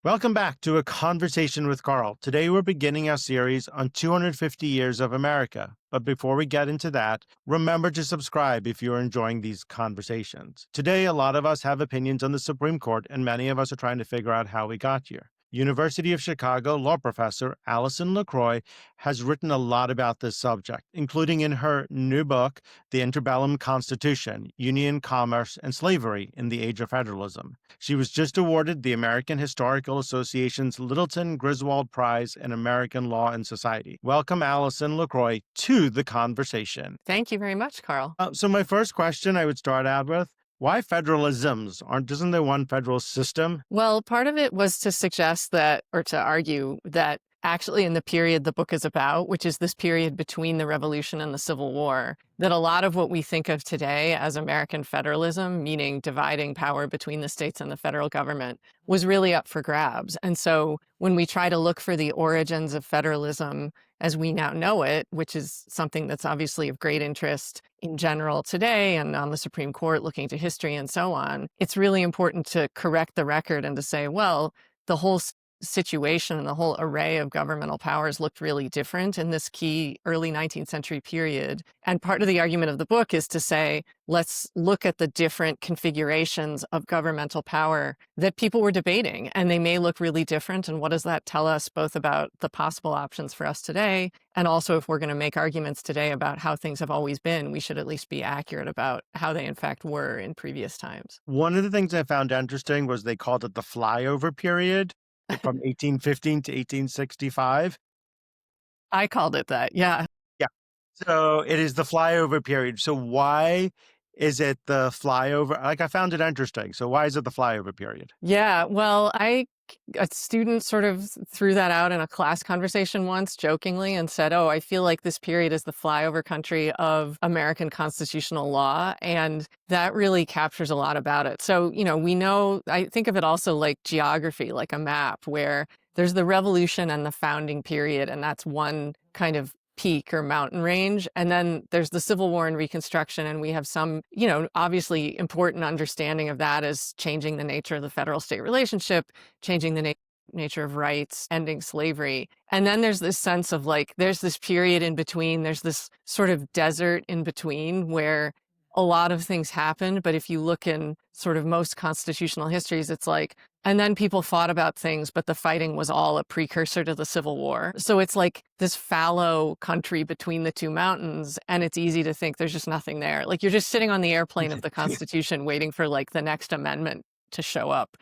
Welcome back to A Conversation with Carl. Today we're beginning our series on 250 years of America. But before we get into that, remember to subscribe if you're enjoying these conversations. Today, a lot of us have opinions on the Supreme Court, and many of us are trying to figure out how we got here. University of Chicago law professor Alison LaCroix has written a lot about this subject, including in her new book, The Interbellum Constitution, Union, Commerce, and Slavery in the Age of Federalism. She was just awarded the American Historical Association's Littleton Griswold Prize in American Law and Society. Welcome, Alison LaCroix, to the conversation. Thank you very much, Carl. So my first question I would start out with, why federalisms? Isn't there one federal system? Well, part of it was to suggest that, or to argue that actually in the period the book is about, which is this period between the Revolution and the Civil War, that a lot of what we think of today as American federalism, meaning dividing power between the states and the federal government, was really up for grabs. And so when we try to look for the origins of federalism as we now know it, which is something that's obviously of great interest in general today and on the Supreme Court looking to history and so on, it's really important to correct the record and to say, well, the whole situation and the whole array of governmental powers looked really different in this key early 19th century period. And part of the argument of the book is to say, let's look at the different configurations of governmental power that people were debating, and they may look really different. And what does that tell us both about the possible options for us today, and also if we're going to make arguments today about how things have always been, we should at least be accurate about how they in fact were in previous times. One of the things I found interesting was they called it the flyover period. From 1815 to 1865. I called it that, yeah. Yeah. So it is the flyover period. So why is it the flyover? Like, I found it interesting. So why is it the flyover period? Yeah, well, a student sort of threw that out in a class conversation once jokingly and said, oh, I feel like this period is the flyover country of American constitutional law. And that really captures a lot about it. So, we know, I think of it also like geography, like a map where there's the Revolution and the founding period. And that's one kind of peak or mountain range. And then there's the Civil War and Reconstruction. And we have some, obviously important understanding of that as changing the nature of the federal state relationship, changing the nature of rights, ending slavery. And then there's this sense of like, there's this period in between, there's this sort of desert in between where a lot of things happened. But if you look in sort of most constitutional histories, it's like, and then people fought about things, but the fighting was all a precursor to the Civil War. So it's like this fallow country between the two mountains, and it's easy to think there's just nothing there. Like you're just sitting on the airplane of the Constitution waiting for like the next amendment to show up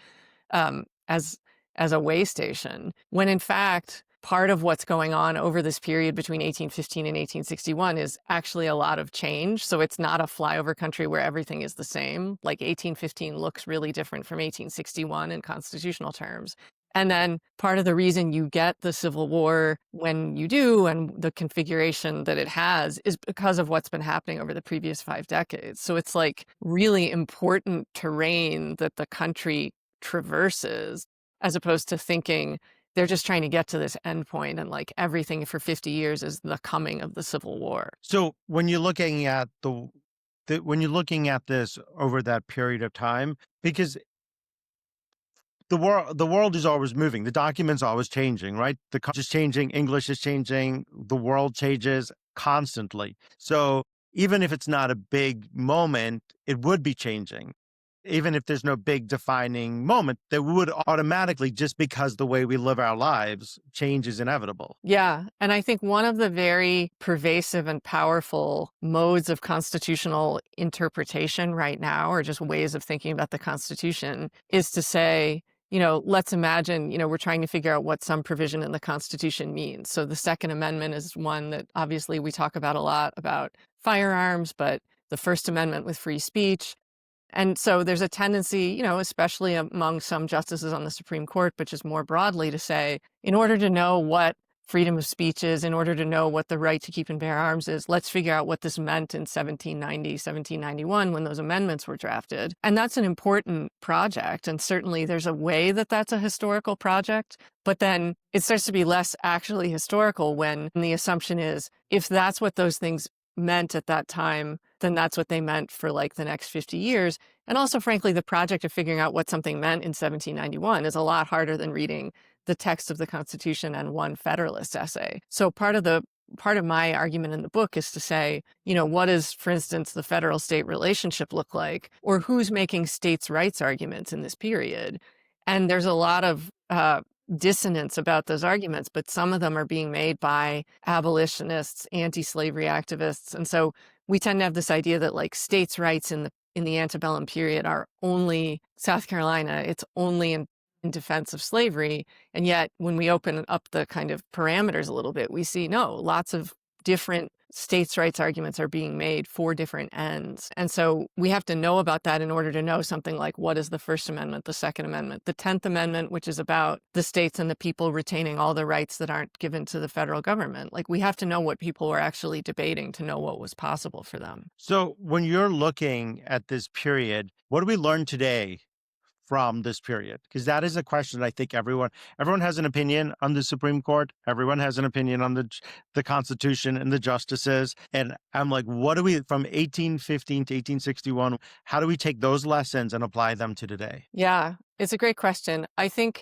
as a way station, when in fact, part of what's going on over this period between 1815 and 1861 is actually a lot of change. So it's not a flyover country where everything is the same. Like 1815 looks really different from 1861 in constitutional terms. And then part of the reason you get the Civil War when you do and the configuration that it has is because of what's been happening over the previous 5 decades. So it's like really important terrain that the country traverses, as opposed to thinking they're just trying to get to this endpoint and like everything for 50 years is the coming of the Civil War. So when you're looking at when you're looking at this over that period of time, because the world is always moving, the document's always changing, right? The culture is changing, English is changing, the world changes constantly. So even if it's not a big moment, it would be changing. Even if there's no big defining moment, there would automatically, just because the way we live our lives, change is inevitable. Yeah. And I think one of the very pervasive and powerful modes of constitutional interpretation right now, or just ways of thinking about the Constitution, is to say, let's imagine, we're trying to figure out what some provision in the Constitution means. So the Second Amendment is one that obviously we talk about a lot, about firearms, but the First Amendment with free speech. And so there's a tendency, especially among some justices on the Supreme Court, but just more broadly to say, in order to know what freedom of speech is, in order to know what the right to keep and bear arms is, let's figure out what this meant in 1790, 1791, when those amendments were drafted. And that's an important project. And certainly there's a way that that's a historical project, but then it starts to be less actually historical when the assumption is, if that's what those things meant at that time, then that's what they meant for like the next 50 years. And also, frankly, the project of figuring out what something meant in 1791 is a lot harder than reading the text of the Constitution and one Federalist essay. So part of my argument in the book is to say, what does, for instance, the federal state relationship look like, or who's making states' rights arguments in this period? And there's a lot of dissonance about those arguments, but some of them are being made by abolitionists, anti-slavery activists. And so we tend to have this idea that like states' rights in the antebellum period are only South Carolina, it's only in defense of slavery. And yet when we open up the kind of parameters a little bit, we see no, lots of different states' rights arguments are being made for different ends. And so we have to know about that in order to know something like what is the First Amendment, the Second Amendment, the 10th Amendment, which is about the states and the people retaining all the rights that aren't given to the federal government. Like we have to know what people were actually debating to know what was possible for them. So when you're looking at this period, what do we learn today from this period? Because that is a question I think everyone has an opinion on the Supreme Court. Everyone has an opinion on the Constitution and the justices. And I'm like, what do we, from 1815 to 1861, how do we take those lessons and apply them to today? Yeah, it's a great question. I think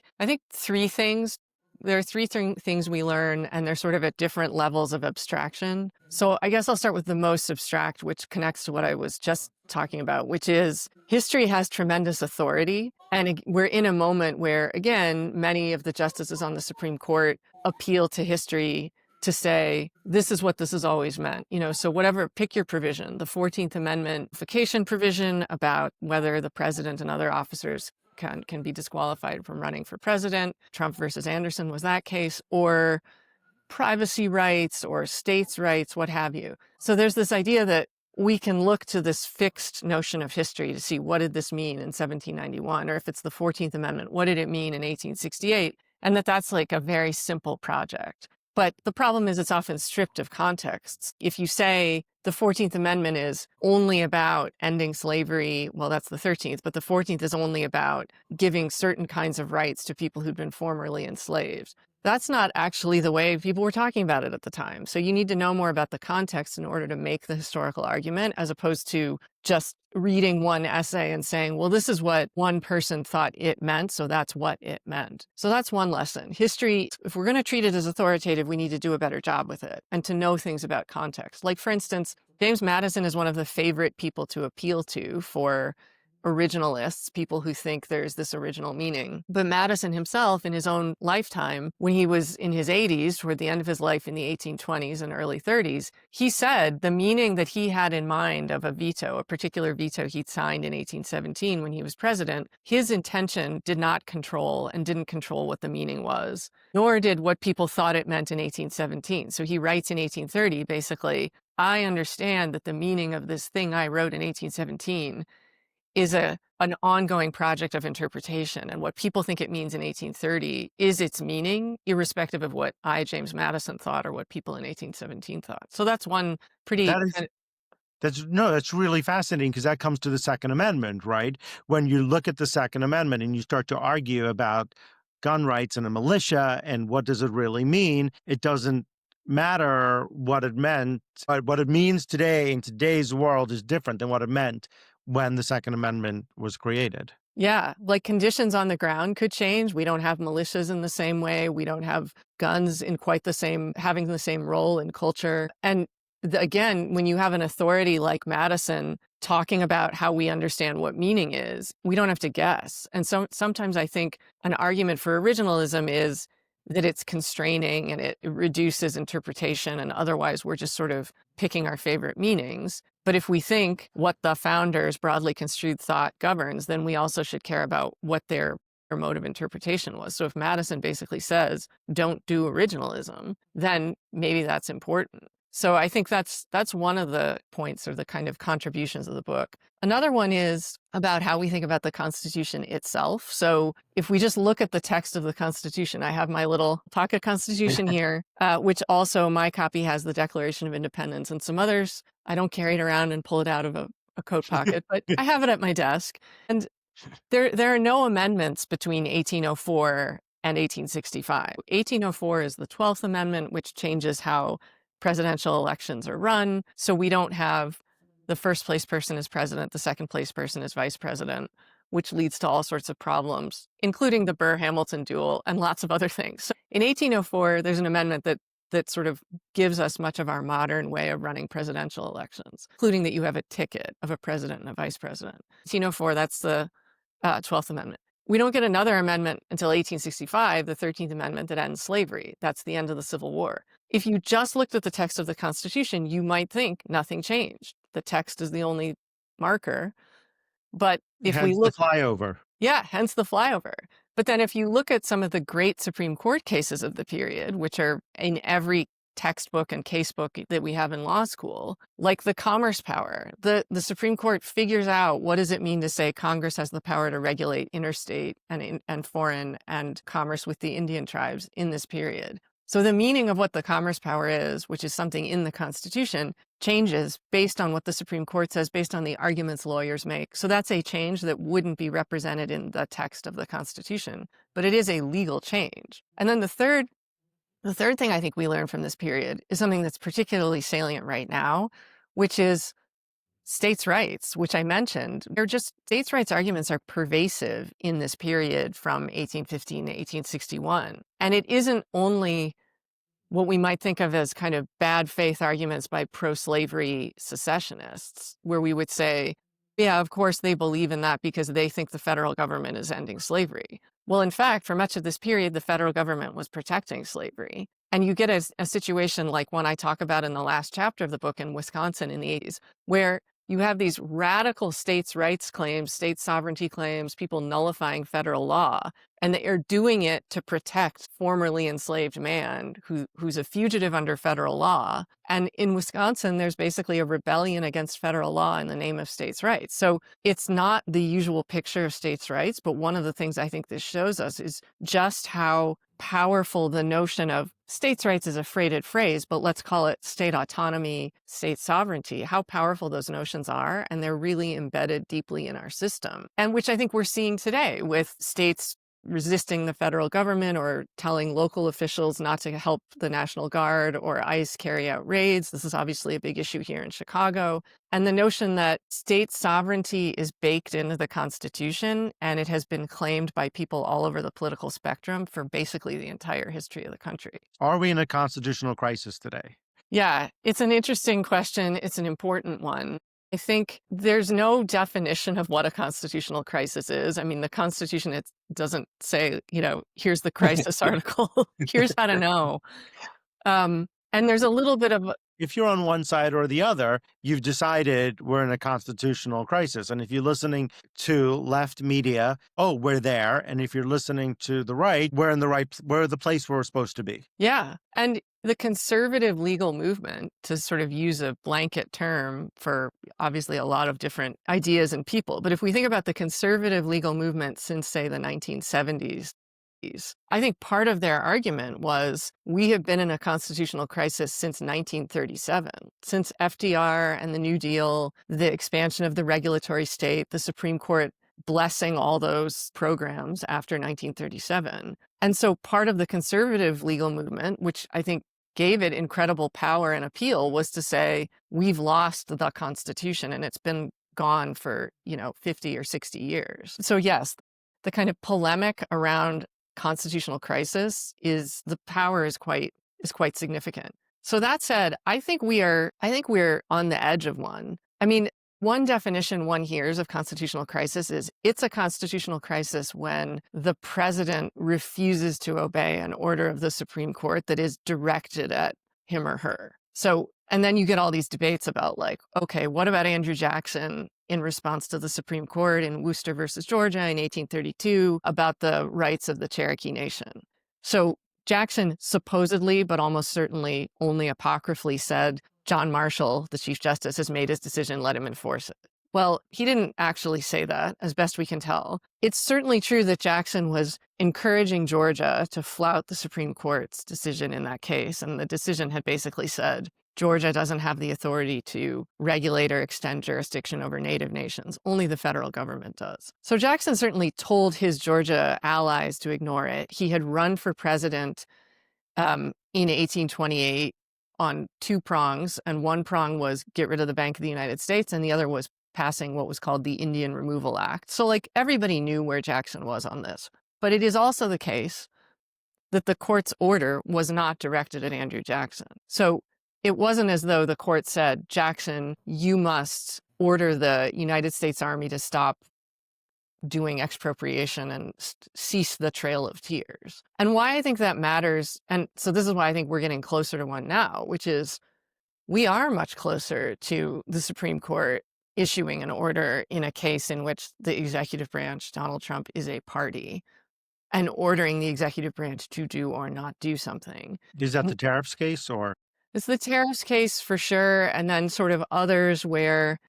three things. There are three things we learn, and they're sort of at different levels of abstraction. So I guess I'll start with the most abstract, which connects to what I was just talking about, which is history has tremendous authority. And we're in a moment where, again, many of the justices on the Supreme Court appeal to history to say, this is what this has always meant. So whatever, pick your provision, the 14th Amendment vacation provision about whether the president and other officers can be disqualified from running for president. Trump versus Anderson was that case, or privacy rights or states' rights, what have you. So there's this idea that we can look to this fixed notion of history to see what did this mean in 1791, or if it's the 14th Amendment, what did it mean in 1868? And that's like a very simple project. But the problem is it's often stripped of contexts. If you say the 14th Amendment is only about ending slavery, well, that's the 13th, but the 14th is only about giving certain kinds of rights to people who'd been formerly enslaved. That's not actually the way people were talking about it at the time. So you need to know more about the context in order to make the historical argument, as opposed to just reading one essay and saying, well, this is what one person thought it meant, so that's what it meant. So that's one lesson. History, if we're going to treat it as authoritative, we need to do a better job with it and to know things about context. Like, for instance, James Madison is one of the favorite people to appeal to for originalists, people who think there's this original meaning. But Madison himself, in his own lifetime, when he was in his 80s, toward the end of his life in the 1820s and early 30s, he said the meaning that he had in mind of a veto, a particular veto he'd signed in 1817 when he was president, his intention did not control and didn't control what the meaning was, nor did what people thought it meant in 1817. So he writes in 1830, basically, I understand that the meaning of this thing I wrote in 1817 is an ongoing project of interpretation. And what people think it means in 1830 is its meaning, irrespective of what I, James Madison, thought or what people in 1817 thought. So that's one pretty... That's really fascinating, because that comes to the Second Amendment, right? When you look at the Second Amendment and you start to argue about gun rights and a militia and what does it really mean, it doesn't matter what it meant, but what it means today in today's world is different than what it meant when the Second Amendment was created. Yeah, like conditions on the ground could change. We don't have militias in the same way. We don't have guns in quite having the same role in culture. And again, when you have an authority like Madison talking about how we understand what meaning is, we don't have to guess. And so sometimes I think an argument for originalism is that it's constraining and it reduces interpretation, and otherwise we're just sort of picking our favorite meanings. But if we think what the founders broadly construed thought governs, then we also should care about what their mode of interpretation was. So if Madison basically says, don't do originalism, then maybe that's important. So I think that's one of the points or the kind of contributions of the book. Another one is about how we think about the Constitution itself. So if we just look at the text of the Constitution, I have my little pocket Constitution here, which also my copy has the Declaration of Independence and some others. I don't carry it around and pull it out of a coat pocket, but I have it at my desk. And there are no amendments between 1804 and 1865. 1804 is the 12th Amendment, which changes how presidential elections are run. So we don't have The first place person is president, the second place person is vice president, which leads to all sorts of problems, including the Burr-Hamilton duel and lots of other things. So in 1804, there's an amendment that sort of gives us much of our modern way of running presidential elections, including that you have a ticket of a president and a vice president. 1804, that's the 12th Amendment. We don't get another amendment until 1865, the 13th Amendment, that ends slavery. That's the end of the Civil War. If you just looked at the text of the Constitution, you might think nothing changed. The text is the only marker. But if we Hence the look, flyover. yeah, hence the flyover. But then if you look at some of the great Supreme Court cases of the period, which are in every textbook and casebook that we have in law school, like the commerce power, the Supreme Court figures out what does it mean to say Congress has the power to regulate interstate and foreign and commerce with the Indian tribes in this period. So the meaning of what the commerce power is, which is something in the Constitution, changes based on what the Supreme Court says, based on the arguments lawyers make. So that's a change that wouldn't be represented in the text of the Constitution, but it is a legal change. And then the third thing I think we learn from this period is something that's particularly salient right now, which is states' rights, which I mentioned. States' rights arguments are pervasive in this period from 1815 to 1861. And it isn't only what we might think of as kind of bad faith arguments by pro-slavery secessionists, where we would say, yeah, of course they believe in that because they think the federal government is ending slavery. Well, in fact, for much of this period, the federal government was protecting slavery. And you get a situation like one I talk about in the last chapter of the book in Wisconsin in the 80s, where you have these radical states' rights claims, state sovereignty claims, people nullifying federal law, and they are doing it to protect formerly enslaved man who's a fugitive under federal law. And in Wisconsin, there's basically a rebellion against federal law in the name of states' rights. So it's not the usual picture of states' rights, but one of the things I think this shows us is just how powerful the notion of states' rights is a freighted phrase, but let's call it state autonomy, state sovereignty, how powerful those notions are. And they're really embedded deeply in our system, and which I think we're seeing today with states resisting the federal government or telling local officials not to help the National Guard or ICE carry out raids. This is obviously a big issue here in Chicago. And the notion that state sovereignty is baked into the Constitution, and it has been claimed by people all over the political spectrum for basically the entire history of the country. Are we in a constitutional crisis today? Yeah, it's an interesting question. It's an important one. I think there's no definition of what a constitutional crisis is. I mean, the Constitution, it doesn't say, here's the crisis article. Here's how to know. And there's a little bit of... If you're on one side or the other, you've decided we're in a constitutional crisis. And if you're listening to left media, oh, we're there. And if you're listening to the right, we're the place we're supposed to be. Yeah. And the conservative legal movement, to sort of use a blanket term for obviously a lot of different ideas and people, but if we think about the conservative legal movement since, say, the 1970s, I think part of their argument was we have been in a constitutional crisis since 1937, since FDR and the New Deal, the expansion of the regulatory state, the Supreme Court blessing all those programs after 1937. And so part of the conservative legal movement, which I think gave it incredible power and appeal, was to say, we've lost the Constitution and it's been gone for, 50 or 60 years. So yes, the kind of polemic around constitutional crisis is quite significant. So that said, I think we're on the edge of one. I mean, one definition one hears of constitutional crisis is it's a constitutional crisis when the president refuses to obey an order of the Supreme Court that is directed at him or her. So, and then you get all these debates about okay, what about Andrew Jackson in response to the Supreme Court in Worcester versus Georgia in 1832 about the rights of the Cherokee Nation? So Jackson supposedly, but almost certainly only apocryphally said, John Marshall, the Chief Justice, has made his decision, let him enforce it. Well, he didn't actually say that, as best we can tell. It's certainly true that Jackson was encouraging Georgia to flout the Supreme Court's decision in that case, and the decision had basically said, Georgia doesn't have the authority to regulate or extend jurisdiction over native nations. Only the federal government does. So Jackson certainly told his Georgia allies to ignore it. He had run for president in 1828 on two prongs, and one prong was get rid of the Bank of the United States, and the other was passing what was called the Indian Removal Act. So like everybody knew where Jackson was on this. But it is also the case that the court's order was not directed at Andrew Jackson. So it wasn't as though the court said, Jackson, you must order the United States Army to stop doing expropriation and cease the Trail of Tears. And why I think that matters, and so this is why I think we're getting closer to one now, which is we are much closer to the Supreme Court issuing an order in a case in which the executive branch, Donald Trump, is a party, and ordering the executive branch to do or not do something. Is that the tariffs case or? It's the tariffs case for sure, and then sort of others where,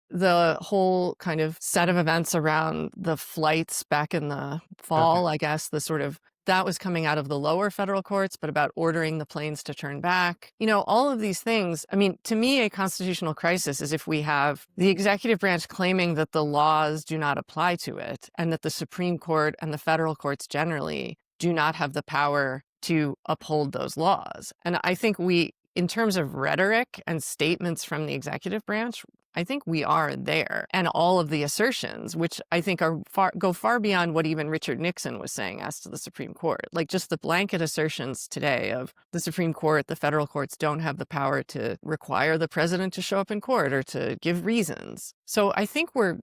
the whole kind of set of events around the flights back in the fall, I guess, that was coming out of the lower federal courts, but about ordering the planes to turn back. All of these things, I mean, to me, a constitutional crisis is if we have the executive branch claiming that the laws do not apply to it, and that the Supreme Court and the federal courts generally do not have the power to uphold those laws. And I think in terms of rhetoric and statements from the executive branch, I think we are there. And all of the assertions, which I think go far beyond what even Richard Nixon was saying as to the Supreme Court. Like just the blanket assertions today of the Supreme Court, the federal courts don't have the power to require the president to show up in court or to give reasons. So I think we're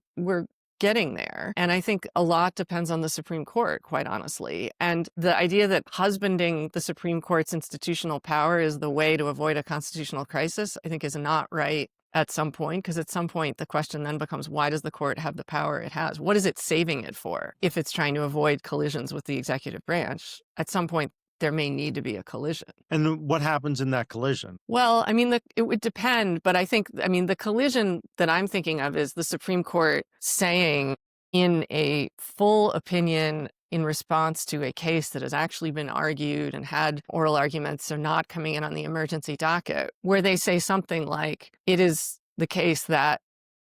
getting there. And I think a lot depends on the Supreme Court, quite honestly. And the idea that husbanding the Supreme Court's institutional power is the way to avoid a constitutional crisis, I think is not right at some point, because at some point the question then becomes, why does the court have the power it has? What is it saving it for if it's trying to avoid collisions with the executive branch? At some point, there may need to be a collision. And what happens in that collision? Well, I mean, it would depend, but the collision that I'm thinking of is the Supreme Court saying in a full opinion in response to a case that has actually been argued and had oral arguments, so not coming in on the emergency docket, where they say something like, it is the case that,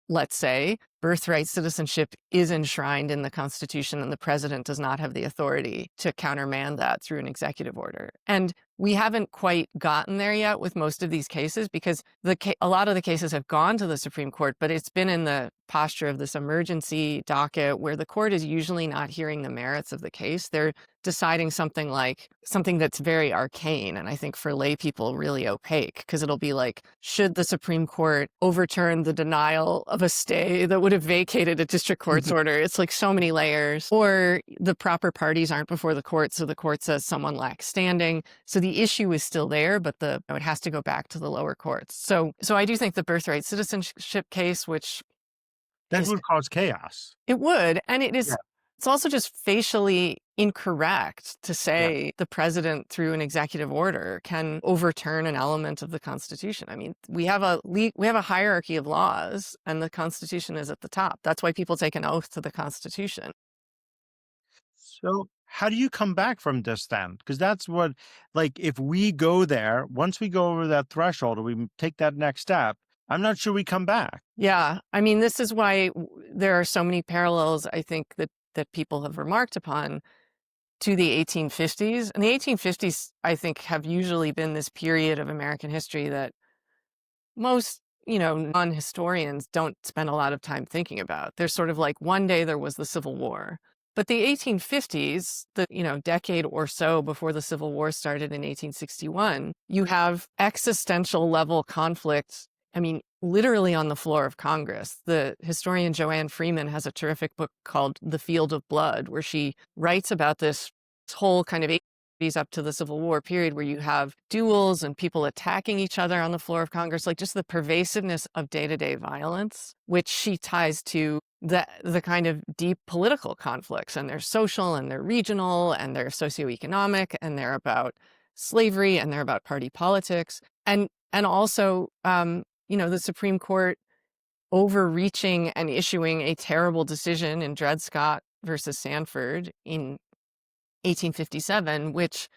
let's say, birthright citizenship is enshrined in the Constitution and the president does not have the authority to countermand that through an executive order. And we haven't quite gotten there yet with most of these cases because a lot of the cases have gone to the Supreme Court, but it's been in the posture of this emergency docket where the court is usually not hearing the merits of the case. They're deciding something that's very arcane, and I think for lay people really opaque, because it'll be like, should the Supreme Court overturn the denial of a stay that would have vacated a district court's order? It's like so many layers. Or the proper parties aren't before the court, so the court says someone lacks standing. So the issue is still there, but it has to go back to the lower courts. So I do think the birthright citizenship case, which that would cause chaos. It would, and it is. Yeah. It's also just facially incorrect to say the president, through an executive order, can overturn an element of the Constitution. I mean, we have a hierarchy of laws, and the Constitution is at the top. That's why people take an oath to the Constitution. So how do you come back from this then? Because that's what, if we go there, once we go over that threshold or we take that next step, I'm not sure we come back. Yeah. I mean, this is why there are so many parallels, I think, that people have remarked upon to the 1850s. And the 1850s, I think, have usually been this period of American history that most, non-historians don't spend a lot of time thinking about. There's sort of like one day there was the Civil War. But the 1850s, the decade or so before the Civil War started in 1861, you have existential level conflict. I mean, literally on the floor of Congress. The historian Joanne Freeman has a terrific book called The Field of Blood, where she writes about this whole kind of 80s up to the Civil War period where you have duels and people attacking each other on the floor of Congress, like just the pervasiveness of day-to-day violence, which she ties to the kind of deep political conflicts. And they're social and they're regional and they're socioeconomic and they're about slavery and they're about party politics. And also, the Supreme Court overreaching and issuing a terrible decision in Dred Scott versus Sanford in 1857, which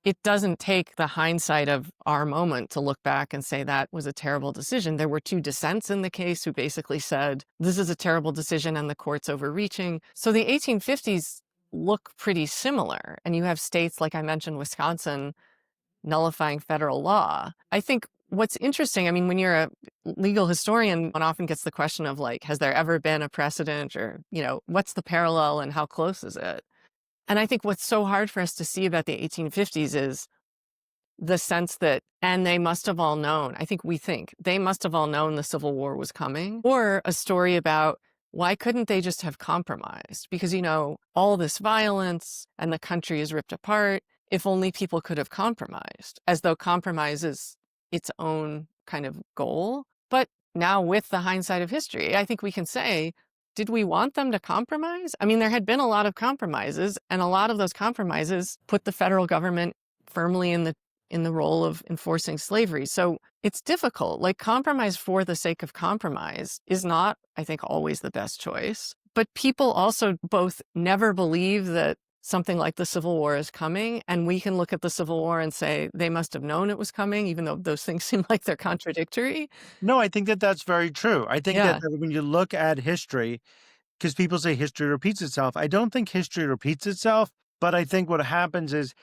it doesn't take the hindsight of our moment to look back and say that was a terrible decision. There were two dissents in the case who basically said, this is a terrible decision and the court's overreaching. So the 1850s look pretty similar. And you have states, like I mentioned, Wisconsin, nullifying federal law. I think what's interesting, I mean, when you're a legal historian, one often gets the question of like, has there ever been a precedent, or, what's the parallel and how close is it? And I think what's so hard for us to see about the 1850s is the sense that, and they must have all known, I think we think they must have all known the Civil War was coming, or a story about why couldn't they just have compromised? Because, all this violence and the country is ripped apart. If only people could have compromised, as though compromise is its own kind of goal. But now, with the hindsight of history, I think we can say, did we want them to compromise? I mean, there had been a lot of compromises, and a lot of those compromises put the federal government firmly in the role of enforcing slavery. So it's difficult. Like, compromise for the sake of compromise is not, I think, always the best choice. But people also both never believe that something like the Civil War is coming, and we can look at the Civil War and say they must have known it was coming, even though those things seem like they're contradictory. No, I think that that's very true. I think that Yeah. when you look at history, because people say history repeats itself. I don't think history repeats itself, but I think what happens is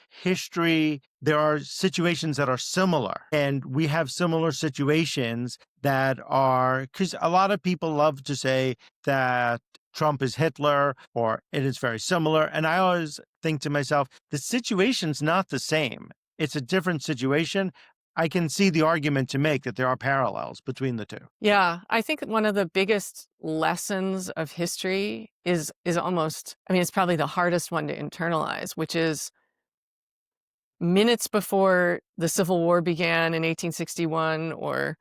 there are situations that are similar, and we have similar situations that are, because a lot of people love to say that Trump is Hitler or it is very similar. And I always think to myself, the situation's not the same. It's a different situation. I can see the argument to make that there are parallels between the two. Yeah, I think one of the biggest lessons of history is almost, I mean, it's probably the hardest one to internalize, which is minutes before the Civil War began in 1861, or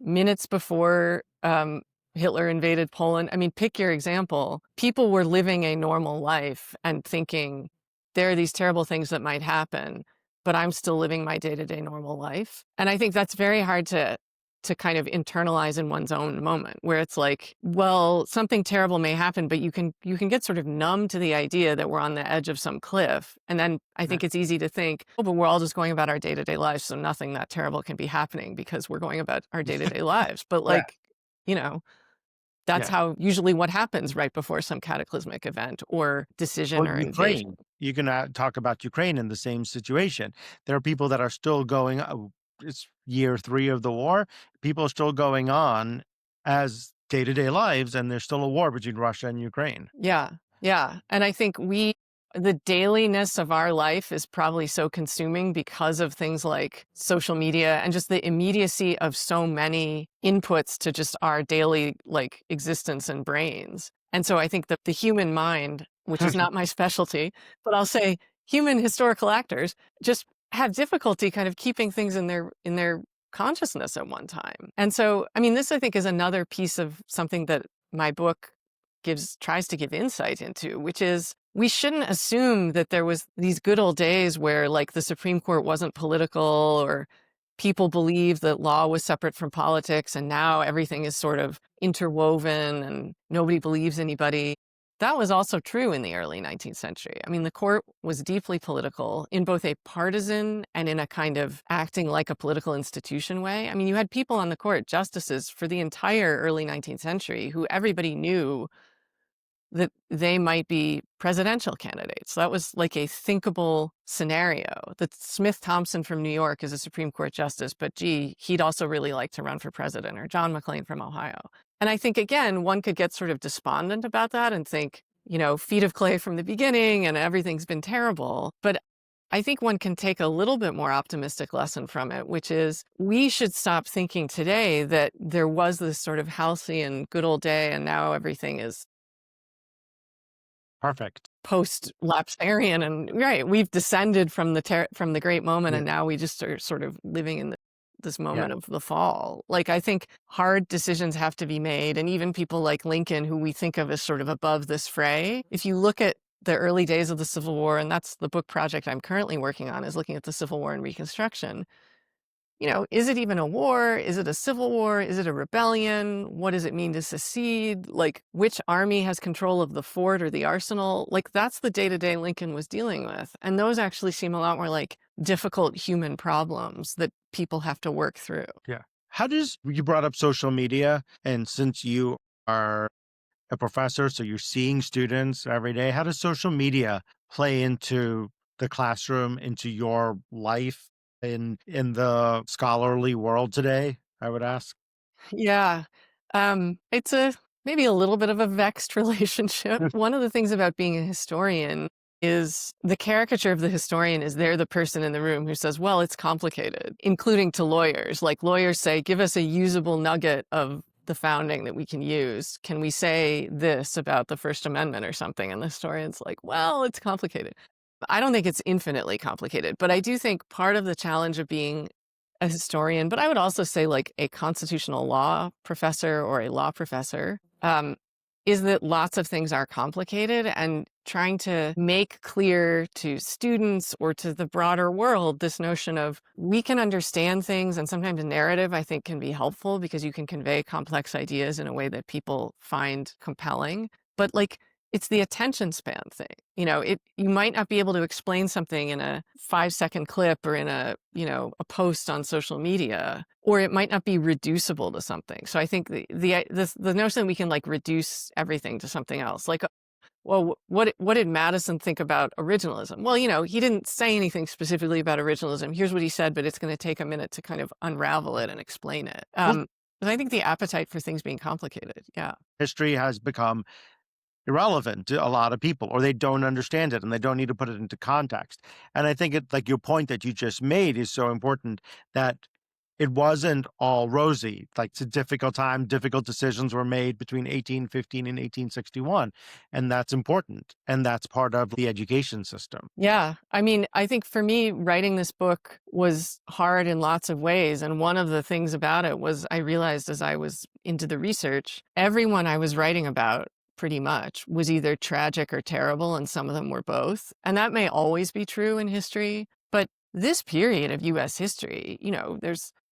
minutes before Hitler invaded Poland. I mean, pick your example. People were living a normal life and thinking, there are these terrible things that might happen, but I'm still living my day-to-day normal life. And I think that's very hard to kind of internalize in one's own moment, where it's like, well, something terrible may happen, but you can get sort of numb to the idea that we're on the edge of some cliff. And then I think it's easy to think, oh, but we're all just going about our day-to-day lives, so nothing that terrible can be happening because we're going about our day-to-day lives. But Yeah. like, you know, that's Yeah. how usually what happens right before some cataclysmic event or decision Or or invasion. Ukraine. You can talk about Ukraine in the same situation. There are people that are still going, it's year 3 of the war. People are still going on as day-to-day lives, and there's still a war between Russia and Ukraine. Yeah. Yeah. And I think the dailiness of our life is probably so consuming because of things like social media and just the immediacy of so many inputs to just our daily like existence and brains. And so I think that the human mind, which is not my specialty, but I'll say human historical actors just have difficulty kind of keeping things in their consciousness at one time. And so, I mean, this I think is another piece of something that my book tries to give insight into, which is we shouldn't assume that there was these good old days where like the Supreme Court wasn't political, or people believed that law was separate from politics, and now everything is sort of interwoven and nobody believes anybody. That was also true in the early 19th century. I mean, the court was deeply political in both a partisan and in a kind of acting like a political institution way. I mean, you had people on the court, justices for the entire early 19th century, who everybody knew that they might be presidential candidates. That was like a thinkable scenario. That Smith Thompson from New York is a Supreme Court justice, but gee, he'd also really like to run for president, or John McClain from Ohio. And I think, again, one could get sort of despondent about that and think, feet of clay from the beginning and everything's been terrible. But I think one can take a little bit more optimistic lesson from it, which is we should stop thinking today that there was this sort of healthy and good old day and now everything is Perfect. post-lapsarian, and right, we've descended from the great moment, Yeah. and now we just are sort of living in this Yeah. moment of the fall. Like, I think hard decisions have to be made, and even people like Lincoln, who we think of as sort of above this fray, if you look at the early days of the Civil War, and that's the book project I'm currently working on, is looking at the Civil War and Reconstruction. Is it even a war? Is it a civil war? Is it a rebellion? What does it mean to secede? Like, which army has control of the fort or the arsenal? Like, that's the day-to-day Lincoln was dealing with. And those actually seem a lot more like difficult human problems that people have to work through. Yeah. You brought up social media, and since you are a professor, so you're seeing students every day, how does social media play into the classroom, into your life? in the scholarly world today, I would ask? Yeah. It's a maybe a little bit of a vexed relationship. One of the things about being a historian is the caricature of the historian is they're the person in the room who says, well, it's complicated, including to lawyers. Like lawyers say, give us a usable nugget of the founding that we can use. Can we say this about the First Amendment or something? And the historian's like, well, it's complicated. I don't think it's infinitely complicated, but I do think part of the challenge of being a historian, but I would also say like a constitutional law professor or a law professor, is that lots of things are complicated and trying to make clear to students or to the broader world this notion of we can understand things, and sometimes narrative I think can be helpful because you can convey complex ideas in a way that people find compelling. But like it's the attention span thing. You might not be able to explain something in a 5-second clip or in a post on social media, or it might not be reducible to something. So I think the notion that we can like reduce everything to something else, like, well, what did Madison think about originalism? Well, he didn't say anything specifically about originalism. Here's what he said, but it's going to take a minute to kind of unravel it and explain it. Well, But I think the appetite for things being complicated. Yeah. history has become irrelevant to a lot of people, or they don't understand it and they don't need to put it into context. And I think like your point that you just made is so important, that it wasn't all rosy. Like it's a difficult time, difficult decisions were made between 1815 and 1861. And that's important. And that's part of the education system. Yeah. I mean, I think for me, writing this book was hard in lots of ways. And one of the things about it was I realized as I was into the research, everyone I was writing about pretty much was either tragic or terrible, and some of them were both. And that may always be true in history. But this period of US history,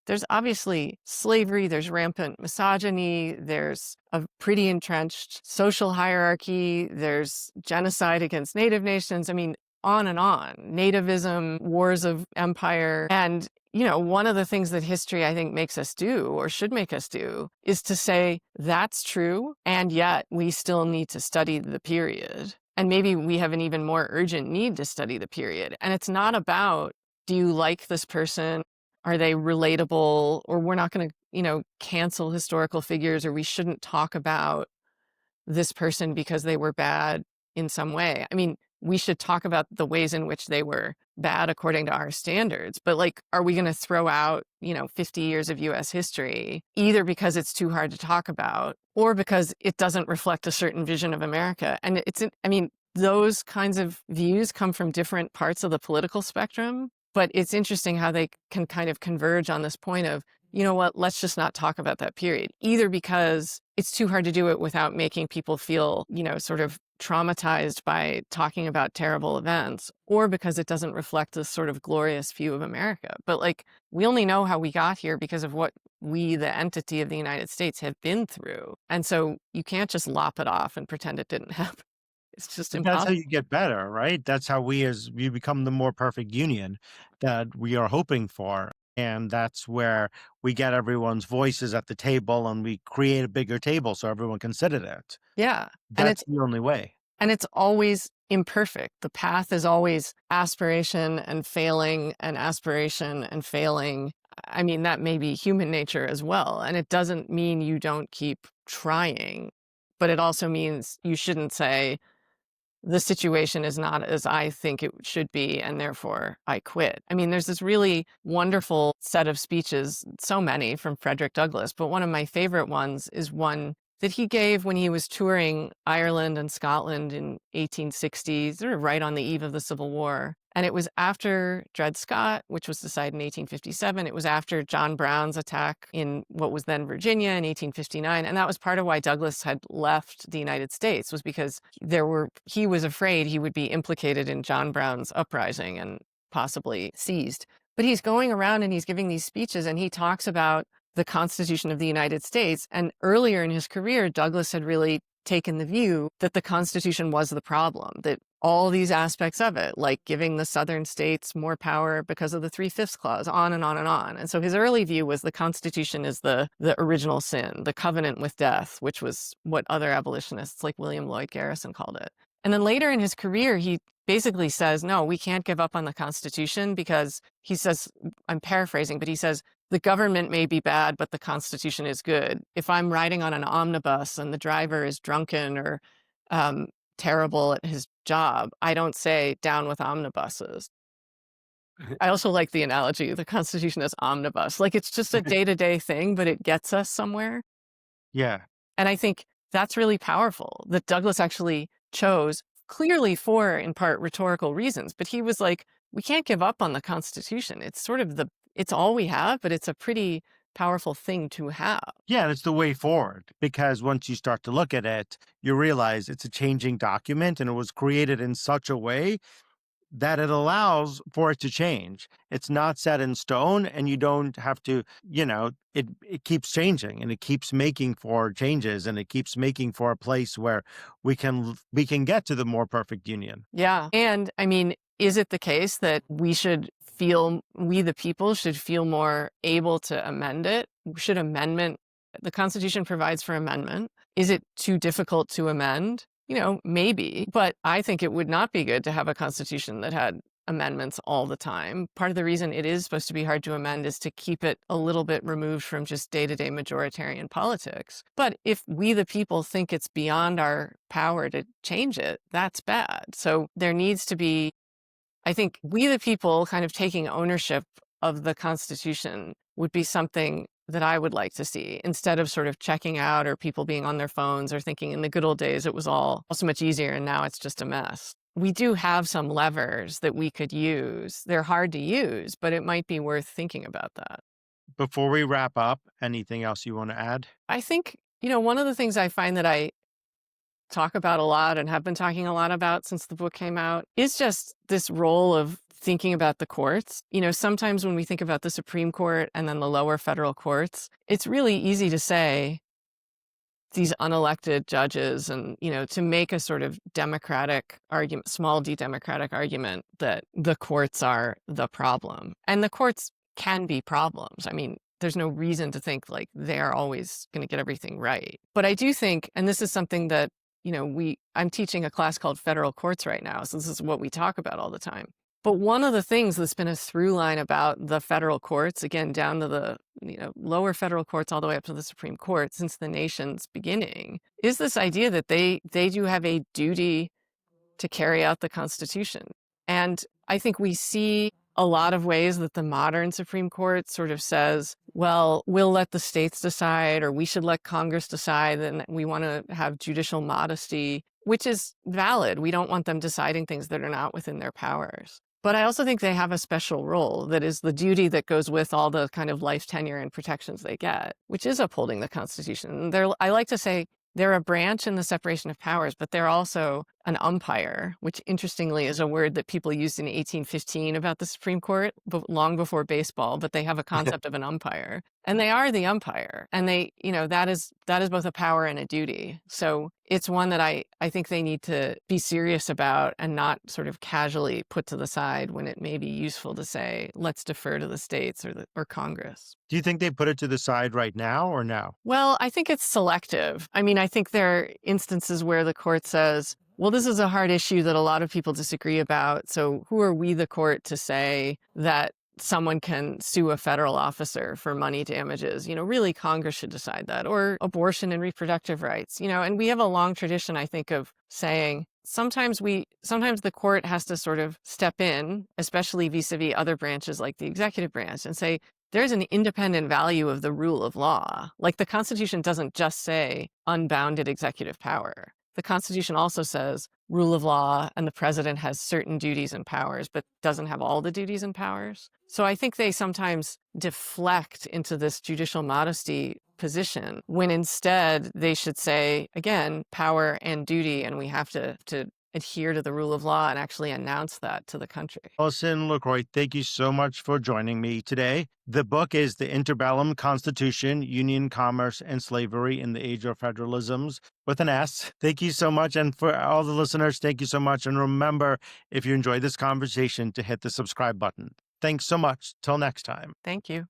there's obviously slavery, there's rampant misogyny, there's a pretty entrenched social hierarchy, there's genocide against Native nations. I mean, on and on. Nativism, wars of empire. And, one of the things that history, I think, makes us do or should make us do is to say that's true. And yet we still need to study the period. And maybe we have an even more urgent need to study the period. And it's not about, do you like this person? Are they relatable? Or we're not going to, cancel historical figures, or we shouldn't talk about this person because they were bad in some way. I mean, we should talk about the ways in which they were bad according to our standards. But like, are we going to throw out, 50 years of US history, either because it's too hard to talk about or because it doesn't reflect a certain vision of America? And those kinds of views come from different parts of the political spectrum. But it's interesting how they can kind of converge on this point of, you know what, let's just not talk about that period, either because it's too hard to do it without making people feel, sort of traumatized by talking about terrible events, or because it doesn't reflect this sort of glorious view of America. But like, we only know how we got here because of what we, the entity of the United States, have been through. And so you can't just lop it off and pretend it didn't happen. It's just But that's how impossible. you get better, right? That's how we become the more perfect union that we are hoping for. And that's where we get everyone's voices at the table and we create a bigger table so everyone can sit at it. Yeah. And That's the only way. it's always imperfect. The path is always aspiration and failing and aspiration and failing. I mean, that may be human nature as well. And it doesn't mean you don't keep trying, but it also means you shouldn't say, the situation is not as I think it should be, and therefore I quit. I mean, there's this really wonderful set of speeches, so many from Frederick Douglass, but one of my favorite ones is one that he gave when he was touring Ireland and Scotland in 1860, sort of right on the eve of the Civil War. And it was after Dred Scott, which was decided in 1857. It was after John Brown's attack in what was then Virginia in 1859. And that was part of why Douglass had left the United States, was because he was afraid he would be implicated in John Brown's uprising and possibly seized. But he's going around and he's giving these speeches and he talks about the Constitution of the United States. And earlier in his career, Douglass had really taken the view that the Constitution was the problem, that all these aspects of it, like giving the southern states more power because of the 3/5 clause, on and on and on. And so his early view was the Constitution is the original sin, the covenant with death, which was what other abolitionists like William Lloyd Garrison called it. And then later in his career, he basically says, no, we can't give up on the Constitution because he says, I'm paraphrasing, but he says, the government may be bad, but the Constitution is good. If I'm riding on an omnibus and the driver is drunken or um, terrible at his job, I don't say down with omnibuses. I also like the analogy, the Constitution as omnibus. Like it's just a day-to-day thing, but it gets us somewhere. Yeah. And I think that's really powerful that Douglas actually chose clearly for, in part, rhetorical reasons. But he was like, we can't give up on the Constitution. It's sort of it's all we have, but it's a pretty powerful thing to have. Yeah, and it's the way forward because once you start to look at it, you realize it's a changing document and it was created in such a way that it allows for it to change. It's not set in stone and you don't have to, it keeps changing and it keeps making for changes and it keeps making for a place where we can get to the more perfect union. Yeah. And I mean, is it the case that we the people should feel more able to amend it? The Constitution provides for amendment. Is it too difficult to amend? Maybe, but I think it would not be good to have a Constitution that had amendments all the time. Part of the reason it is supposed to be hard to amend is to keep it a little bit removed from just day-to-day majoritarian politics. But if we, the people, think it's beyond our power to change it, that's bad. So there needs to be, I think, we, the people, kind of taking ownership of the Constitution would be something that I would like to see instead of sort of checking out or people being on their phones or thinking in the good old days it was all so much easier and now it's just a mess. We do have some levers that we could use. They're hard to use, but it might be worth thinking about that. Before we wrap up, anything else you want to add? I think, one of the things I find that I talk about a lot and have been talking a lot about since the book came out is just this role of thinking about the courts. Sometimes when we think about the Supreme Court and then the lower federal courts, it's really easy to say these unelected judges and, to make a sort of democratic argument, small d democratic argument that the courts are the problem. And the courts can be problems. I mean, there's no reason to think like they're always going to get everything right. But I do think, and this is something that, I'm teaching a class called Federal Courts right now. So this is what we talk about all the time. But one of the things that's been a through line about the federal courts, again, down to the lower federal courts all the way up to the Supreme Court since the nation's beginning, is this idea that they do have a duty to carry out the Constitution. And I think we see a lot of ways that the modern Supreme Court sort of says, well, we'll let the states decide, or we should let Congress decide, and we want to have judicial modesty, which is valid. We don't want them deciding things that are not within their powers. But I also think they have a special role that is the duty that goes with all the kind of life tenure and protections they get, which is upholding the Constitution. I like to say they're a branch in the separation of powers, but they're also an umpire, which interestingly is a word that people used in 1815 about the Supreme Court, long before baseball, but they have a concept of an umpire. And they are the umpire. And that is both a power and a duty. So it's one that I think they need to be serious about and not sort of casually put to the side when it may be useful to say, let's defer to the states or Congress. Do you think they put it to the side right now or no? Well, I think it's selective. I mean, I think there are instances where the court says, well, this is a hard issue that a lot of people disagree about. So who are we, the court, to say that someone can sue a federal officer for money damages? Really, Congress should decide that. Or abortion and reproductive rights. And we have a long tradition, I think, of saying sometimes the court has to sort of step in, especially vis-a-vis other branches like the executive branch, and say, there's an independent value of the rule of law. Like the Constitution doesn't just say unbounded executive power. The Constitution also says rule of law and the president has certain duties and powers, but doesn't have all the duties and powers. So I think they sometimes deflect into this judicial modesty position when instead they should say, again, power and duty, and we have to adhere to the rule of law and actually announce that to the country. Alison LaCroix, thank you so much for joining me today. The book is The Interbellum Constitution, Union, Commerce, and Slavery in the Age of Federalisms, with an S. Thank you so much. And for all the listeners, thank you so much. And remember, if you enjoyed this conversation, to hit the subscribe button. Thanks so much. Till next time. Thank you.